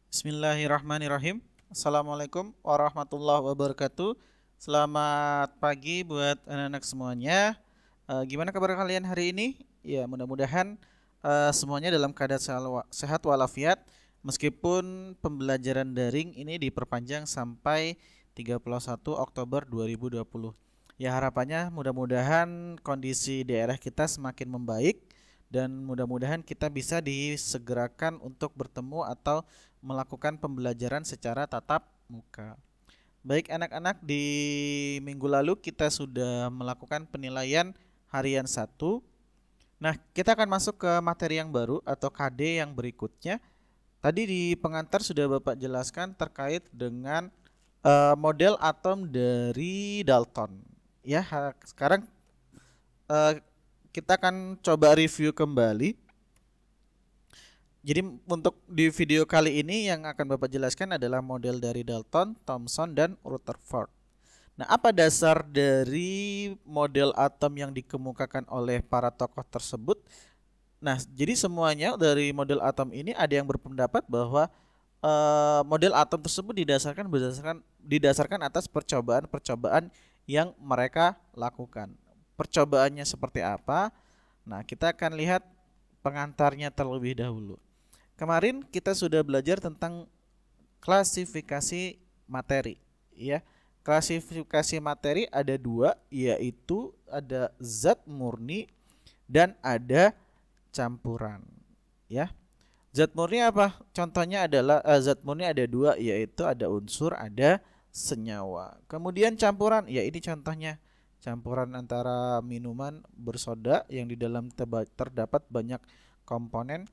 Bismillahirrahmanirrahim. Assalamualaikum warahmatullahi wabarakatuh. Selamat pagi buat anak-anak semuanya. Gimana kabar kalian hari ini? Ya, mudah-mudahan semuanya dalam keadaan sehat walafiat. Meskipun pembelajaran daring ini diperpanjang sampai 31 Oktober 2020. Ya, harapannya mudah-mudahan kondisi daerah kita semakin membaik dan mudah-mudahan kita bisa disegerakan untuk bertemu atau melakukan pembelajaran secara tatap muka. Baik anak-anak, di minggu lalu kita sudah melakukan penilaian harian 1. Nah, kita akan masuk ke materi yang baru atau KD yang berikutnya. Tadi di pengantar sudah Bapak jelaskan terkait dengan model atom dari Dalton. Ya, sekarang eh, kita akan coba review kembali. Jadi untuk di video kali ini yang akan Bapak jelaskan adalah model dari Dalton, Thomson, dan Rutherford. Nah, apa dasar dari model atom yang dikemukakan oleh para tokoh tersebut? Nah, jadi semuanya dari model atom ini ada yang berpendapat bahwa model atom tersebut didasarkan atas percobaan-percobaan yang mereka lakukan. Percobaannya seperti apa? Nah, kita akan lihat pengantarnya terlebih dahulu. Kemarin kita sudah belajar tentang klasifikasi materi, ya. Klasifikasi materi ada dua, yaitu ada zat murni dan ada campuran, ya. Zat murni apa? Contohnya adalah zat murni ada dua, yaitu ada unsur, ada senyawa. Kemudian campuran, ya ini contohnya campuran antara minuman bersoda yang di dalam terdapat banyak komponen,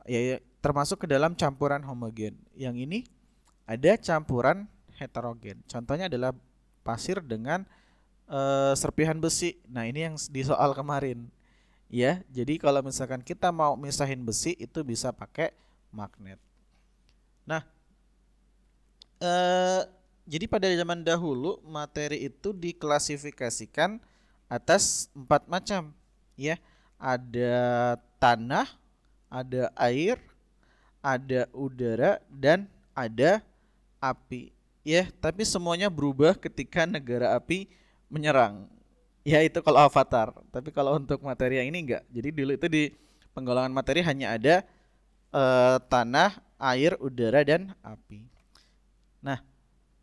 ya termasuk ke dalam campuran homogen. Yang ini ada campuran heterogen. Contohnya adalah pasir dengan serpihan besi. Nah, ini yang di soal kemarin. Ya, jadi kalau misalkan kita mau misahin besi itu bisa pakai magnet. Nah, eh, jadi pada zaman dahulu materi itu diklasifikasikan atas 4 macam. Ya, ada tanah, ada air, ada udara, dan ada api. Ya, tapi semuanya berubah ketika negara api menyerang. Ya, itu kalau Avatar. Tapi kalau untuk materi yang ini enggak. Jadi dulu itu di penggolongan materi hanya ada tanah, air, udara, dan api. Nah,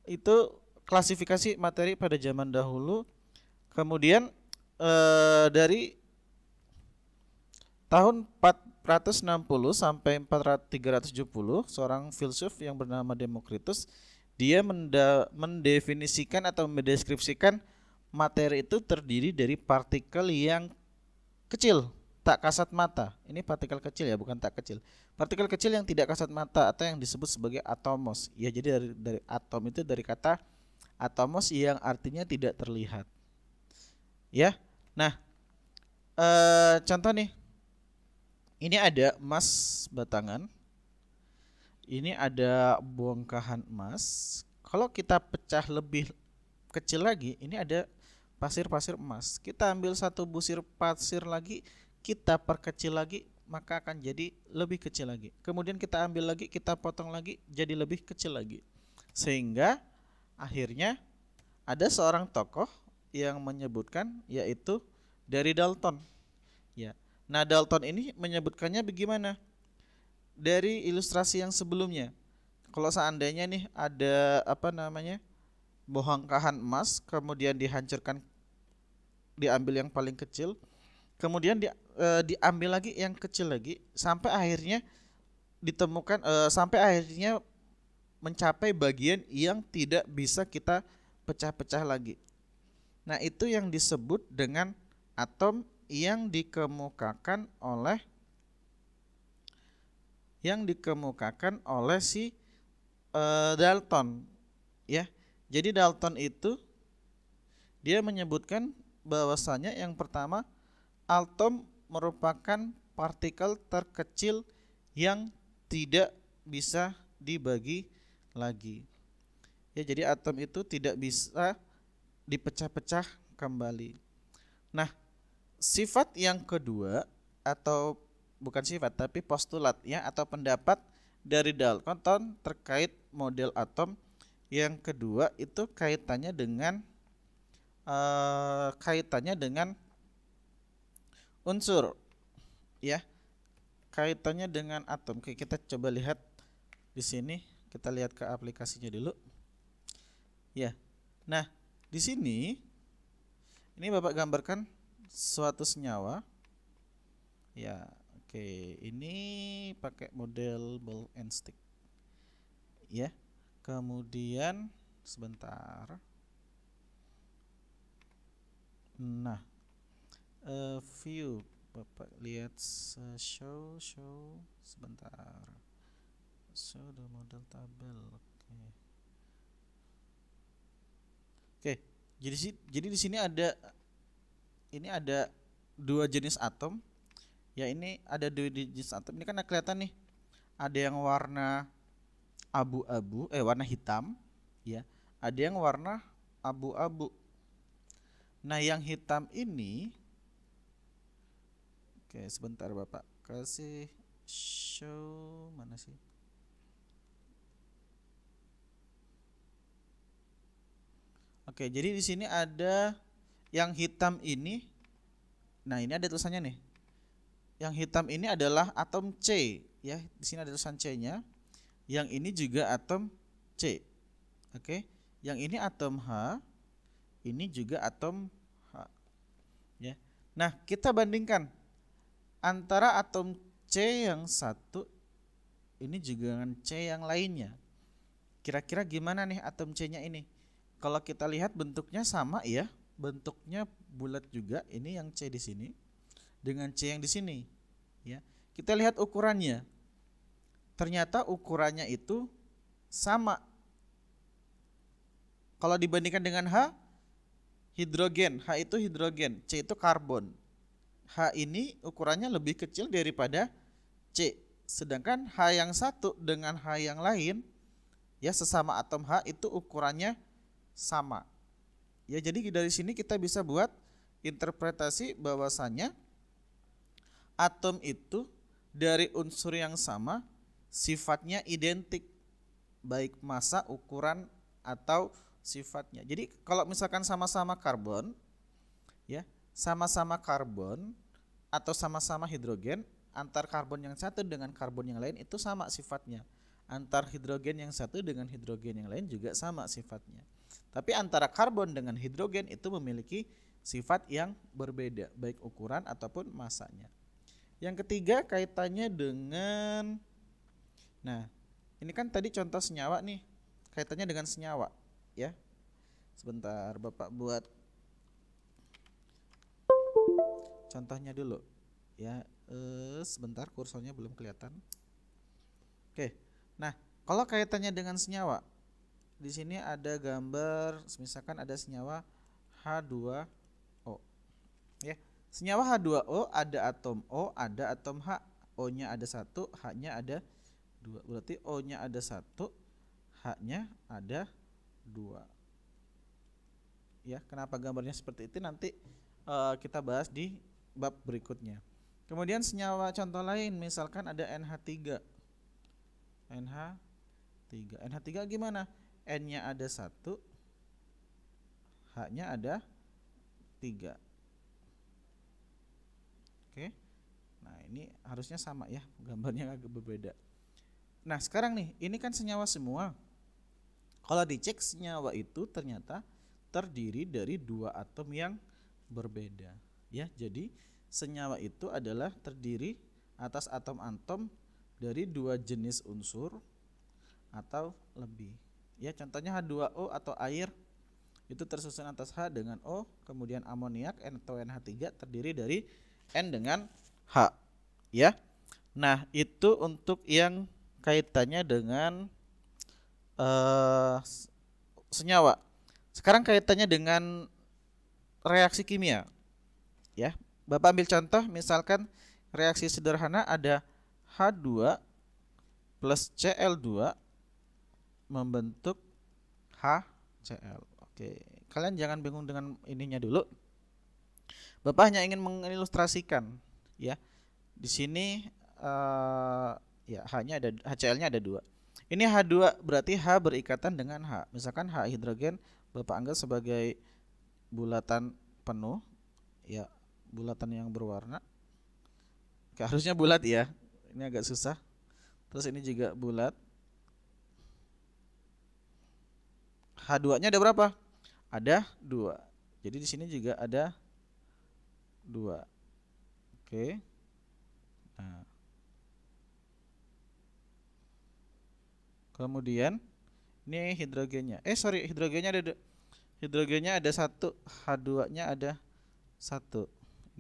itu klasifikasi materi pada zaman dahulu. Kemudian dari tahun 460 sampai 370, seorang filsuf yang bernama Demokritus, dia mendefinisikan atau mendeskripsikan materi itu terdiri dari partikel yang kecil, tak kasat mata. Ini partikel kecil ya, bukan tak kecil. Partikel kecil yang tidak kasat mata atau yang disebut sebagai atomos. Ya, jadi dari atom itu dari kata atomos yang artinya tidak terlihat. Ya. Nah, contoh nih. Ini ada emas batangan. Ini ada bongkahan emas. Kalau kita pecah lebih kecil lagi, ini ada pasir-pasir emas. Kita ambil satu busir pasir lagi, kita perkecil lagi, maka akan jadi lebih kecil lagi. Kemudian kita ambil lagi, kita potong lagi, jadi lebih kecil lagi. Sehingga akhirnya ada seorang tokoh yang menyebutkan, yaitu dari Dalton. Ya. Nah, Dalton ini menyebutkannya bagaimana? Dari ilustrasi yang sebelumnya. Kalau seandainya nih ada apa namanya? Bongkahan emas, kemudian dihancurkan, diambil yang paling kecil, kemudian diambil lagi yang kecil lagi sampai akhirnya ditemukan, sampai akhirnya mencapai bagian yang tidak bisa kita pecah-pecah lagi. Nah, itu yang disebut dengan atom yang dikemukakan oleh si Dalton, ya. Jadi Dalton itu dia menyebutkan bahwasanya yang pertama, atom merupakan partikel terkecil yang tidak bisa dibagi lagi. Ya, jadi atom itu tidak bisa dipecah-pecah kembali. Nah, sifat yang kedua, atau bukan sifat tapi postulat ya, atau pendapat dari Dalton terkait model atom. Yang kedua itu kaitannya dengan unsur, ya. Kaitannya dengan atom. Oke, kita coba lihat di sini. Kita lihat ke aplikasinya dulu. Ya. Nah, di sini ini Bapak gambarkan suatu senyawa. Ya, oke. Ini pakai model ball and stick. Ya. Kemudian sebentar. Nah, view Bapak lihat show sebentar. Show the model tabel. Oke. Jadi di sini ada dua jenis atom. Ya, ini ada dua jenis atom. Ini kan kelihatan nih. Ada yang warna abu-abu, warna hitam, ya. Ada yang warna abu-abu. Nah, yang hitam ini, oke, sebentar Bapak kasih show mana sih? Oke, jadi di sini ada yang hitam ini. Nah, ini ada tulisannya nih. Yang hitam ini adalah atom C, ya. Di sini ada tulisan C-nya. Yang ini juga atom C. Oke. Yang ini atom H. Ini juga atom H. Ya. Nah, kita bandingkan antara atom C yang satu ini juga dengan C yang lainnya. Kira-kira gimana nih atom C-nya ini? Kalau kita lihat bentuknya sama, ya. Bentuknya bulat juga. Ini yang C di sini dengan C yang di sini, ya. Kita lihat ukurannya. Ternyata ukurannya itu sama. Kalau dibandingkan dengan H, hidrogen. H itu hidrogen, C itu karbon. H ini ukurannya lebih kecil daripada C. Sedangkan H yang satu dengan H yang lain, ya, sesama atom H itu ukurannya sama. Ya, jadi dari sini kita bisa buat interpretasi bahwasanya atom itu dari unsur yang sama sifatnya identik, baik massa, ukuran, atau sifatnya. Jadi kalau misalkan sama-sama karbon, ya, sama-sama karbon atau sama-sama hidrogen, antar karbon yang satu dengan karbon yang lain itu sama sifatnya. Antar hidrogen yang satu dengan hidrogen yang lain juga sama sifatnya. Tapi antara karbon dengan hidrogen itu memiliki sifat yang berbeda, baik ukuran ataupun masanya. Yang ketiga kaitannya dengan, nah, ini kan tadi contoh senyawa nih, kaitannya dengan senyawa, ya. Sebentar Bapak buat contohnya dulu, ya. Sebentar, kursornya belum kelihatan. Oke. Nah, kalau kaitannya dengan senyawa, di sini ada gambar, misalkan ada senyawa H2O, ya. Senyawa H2O ada atom O, ada atom H. O-nya ada 1, H-nya ada 2. Berarti O-nya ada 1, H-nya ada 2. Ya, kenapa gambarnya seperti itu nanti kita bahas di bab berikutnya. Kemudian senyawa contoh lain, misalkan ada NH3. NH3 gimana? N-nya ada 1, H-nya ada 3. Oke. Nah, ini harusnya sama, ya, gambarnya agak berbeda. Nah, sekarang nih, ini kan senyawa semua. Kalau dicek senyawa itu ternyata terdiri dari dua atom yang berbeda, ya. Jadi senyawa itu adalah terdiri atas atom-atom dari dua jenis unsur atau lebih. Ya, contohnya H2O atau air itu tersusun atas H dengan O, kemudian amoniak atau NH3 terdiri dari N dengan H, ya. Nah, itu untuk yang kaitannya dengan senyawa. Sekarang kaitannya dengan reaksi kimia, ya. Bapak ambil contoh, misalkan reaksi sederhana ada H2 plus Cl2 membentuk HCl. Oke, kalian jangan bingung dengan ininya dulu. Bapak hanya ingin mengilustrasikan, ya. Di sini Ya, H-nya ada, HCl-nya ada 2. Ini H2 berarti H berikatan dengan H. Misalkan H hidrogen Bapak anggap sebagai bulatan penuh, ya, bulatan yang berwarna. Oke, harusnya bulat ya. Ini agak susah. Terus ini juga bulat. H2-nya ada berapa? Ada 2. Jadi di sini juga ada 2. Oke. Nah. Kemudian ini hidrogennya. Hidrogennya ada 1, H2-nya ada 1.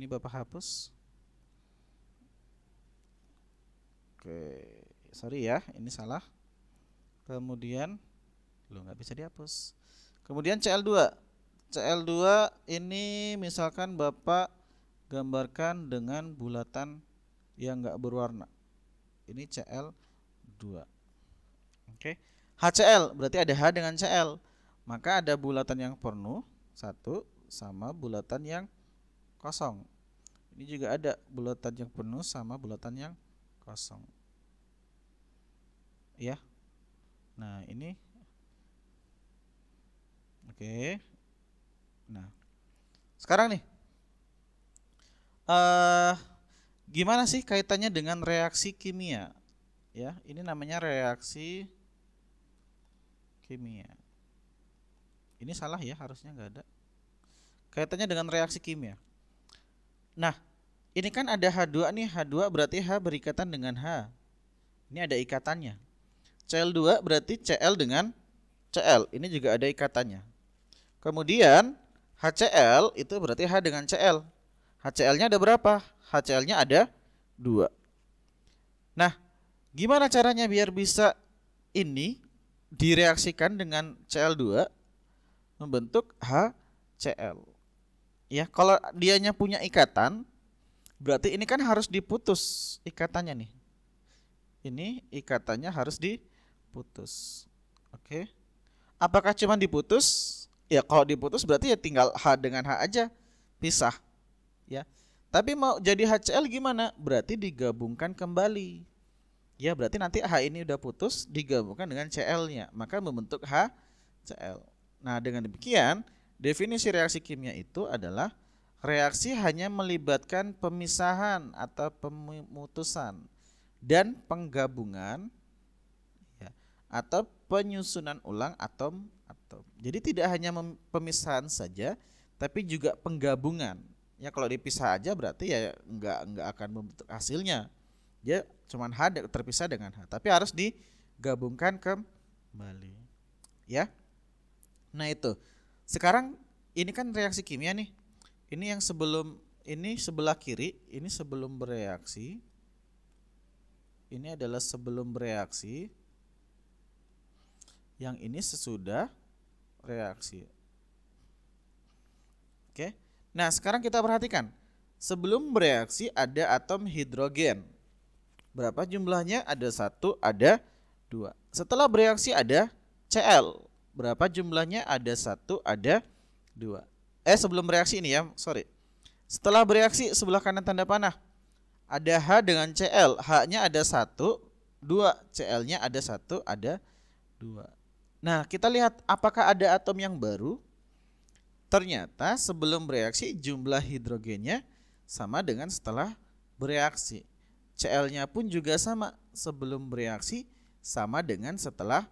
Ini Bapak hapus. Oke, sorry ya, ini salah. Kemudian nggak bisa dihapus. Kemudian Cl2. Cl2 ini misalkan Bapak gambarkan dengan bulatan yang nggak berwarna. Ini Cl2. Oke. HCl berarti ada H dengan Cl. Maka ada bulatan yang penuh 1 sama bulatan yang kosong. Ini juga ada bulatan yang penuh sama bulatan yang kosong. Ya. Nah, ini. Oke. Nah, sekarang nih, gimana sih kaitannya dengan reaksi kimia? Ya, ini namanya reaksi kimia. Ini salah ya, harusnya nggak ada. Kaitannya dengan reaksi kimia. Nah, ini kan ada H2 nih, H2 berarti H berikatan dengan H. Ini ada ikatannya. Cl2 berarti Cl dengan Cl. Ini juga ada ikatannya. Kemudian HCl itu berarti H dengan Cl. HCl-nya ada berapa? HCl-nya ada 2. Nah, gimana caranya biar bisa ini direaksikan dengan Cl2 membentuk HCl? Ya, kalau dianya punya ikatan, berarti ini kan harus diputus ikatannya nih. Ini ikatannya harus diputus. Oke. Apakah cuma diputus? Ya, kalau diputus berarti ya tinggal H dengan H aja, pisah. Ya. Tapi mau jadi HCl gimana? Berarti digabungkan kembali. Ya, berarti nanti H ini udah putus digabungkan dengan Cl-nya, maka membentuk HCl. Nah, dengan demikian, definisi reaksi kimia itu adalah reaksi hanya melibatkan pemisahan atau pemutusan dan penggabungan, ya, atau penyusunan ulang atom. Jadi tidak hanya pemisahan saja, tapi juga penggabungan. Ya, kalau dipisah aja berarti ya nggak akan membentuk hasilnya. Dia cuman H terpisah dengan H, tapi harus digabungkan kembali. Ya. Nah, itu. Sekarang ini kan reaksi kimia nih. Ini yang sebelum ini sebelah kiri, ini sebelum bereaksi. Ini adalah sebelum bereaksi. Yang ini sesudah reaksi. Oke. Nah, sekarang kita perhatikan. Sebelum bereaksi ada atom hidrogen. Berapa jumlahnya? Ada 1, ada 2. Setelah bereaksi ada Cl. Berapa jumlahnya? Ada 1, ada 2. Sebelum bereaksi ini ya, sorry. Setelah bereaksi sebelah kanan tanda panah. Ada H dengan Cl. H-nya ada 1, 2. Cl-nya ada 1, ada 2. Nah, kita lihat apakah ada atom yang baru. Ternyata sebelum bereaksi jumlah hidrogennya sama dengan setelah bereaksi. Cl-nya pun juga sama, sebelum bereaksi sama dengan setelah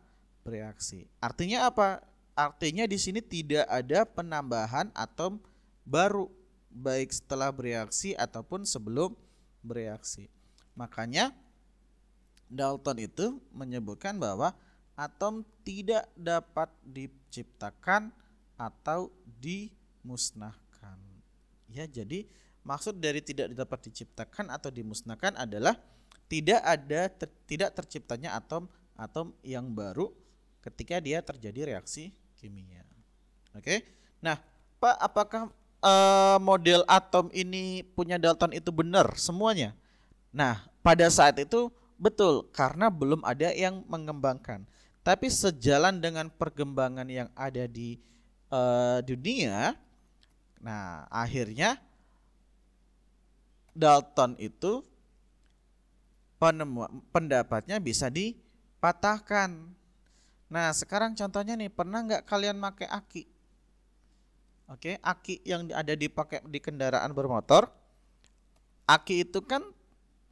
bereaksi. Artinya apa? Artinya di sini tidak ada penambahan atom baru, baik setelah bereaksi ataupun sebelum bereaksi. Makanya Dalton itu menyebutkan bahwa atom tidak dapat diciptakan atau dimusnahkan. Ya, jadi maksud dari tidak dapat diciptakan atau dimusnahkan adalah tidak terciptanya atom yang baru ketika dia terjadi reaksi kimia. Oke. Nah, Pak, apakah model atom ini punya Dalton itu benar semuanya? Nah, pada saat itu betul, karena belum ada yang mengembangkan. Tapi sejalan dengan perkembangan yang ada di dunia, nah akhirnya Dalton itu pendapatnya bisa dipatahkan. Nah, sekarang contohnya nih, pernah nggak kalian pakai aki? Oke, aki yang ada dipakai di kendaraan bermotor. Aki itu kan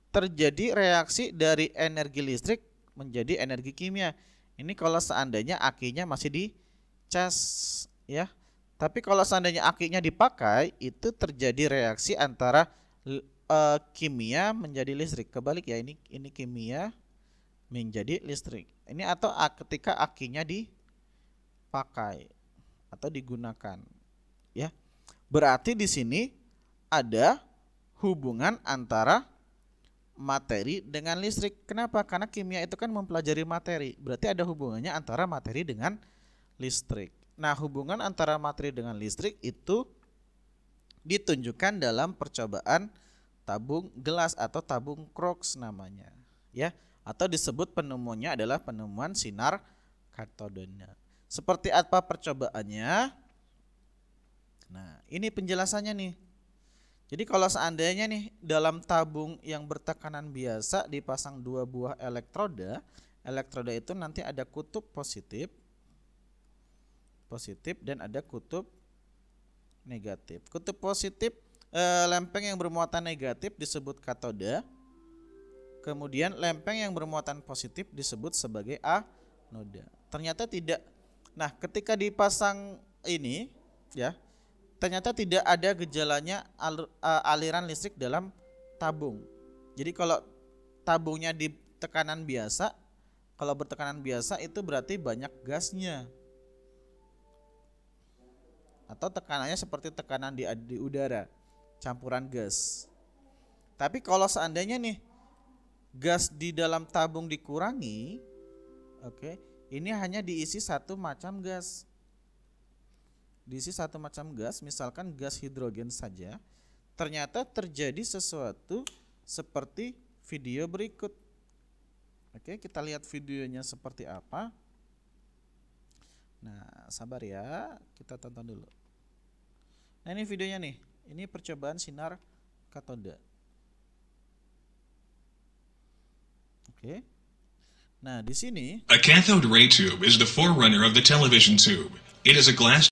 terjadi reaksi dari energi listrik menjadi energi kimia. Ini kalau seandainya akinya masih dicas, ya. Tapi kalau seandainya akinya dipakai, itu terjadi reaksi antara kimia menjadi listrik. Kebalik ya, ini kimia menjadi listrik. Ini atau ketika akinya dipakai atau digunakan, ya. Berarti di sini ada hubungan antara materi dengan listrik. Kenapa? Karena kimia itu kan mempelajari materi. Berarti ada hubungannya antara materi dengan listrik. Nah, hubungan antara materi dengan listrik itu ditunjukkan dalam percobaan tabung gelas atau tabung Crookes namanya, ya. Atau disebut penemuannya adalah penemuan sinar katodenya. Seperti apa percobaannya? Nah, ini penjelasannya nih. Jadi kalau seandainya nih dalam tabung yang bertekanan biasa dipasang 2 buah elektroda, elektroda itu nanti ada kutub positif dan ada kutub negatif. Kutub positif lempeng yang bermuatan negatif disebut katoda. Kemudian lempeng yang bermuatan positif disebut sebagai anoda. Ternyata tidak. Nah, ketika dipasang ini, ya, ternyata tidak ada gejalanya aliran listrik dalam tabung. Jadi kalau tabungnya di tekanan biasa, kalau bertekanan biasa itu berarti banyak gasnya. Atau tekanannya seperti tekanan di udara, campuran gas. Tapi kalau seandainya nih gas di dalam tabung dikurangi, oke, ini hanya diisi satu macam gas. Diisi satu macam gas, misalkan gas hidrogen saja, ternyata terjadi sesuatu seperti video berikut. Oke, kita lihat videonya seperti apa. Nah, sabar ya, kita tonton dulu. Nah, ini videonya nih. Ini percobaan sinar katoda. Oke. Nah, di sini a cathode ray tube is the forerunner of the television tube. It is a glass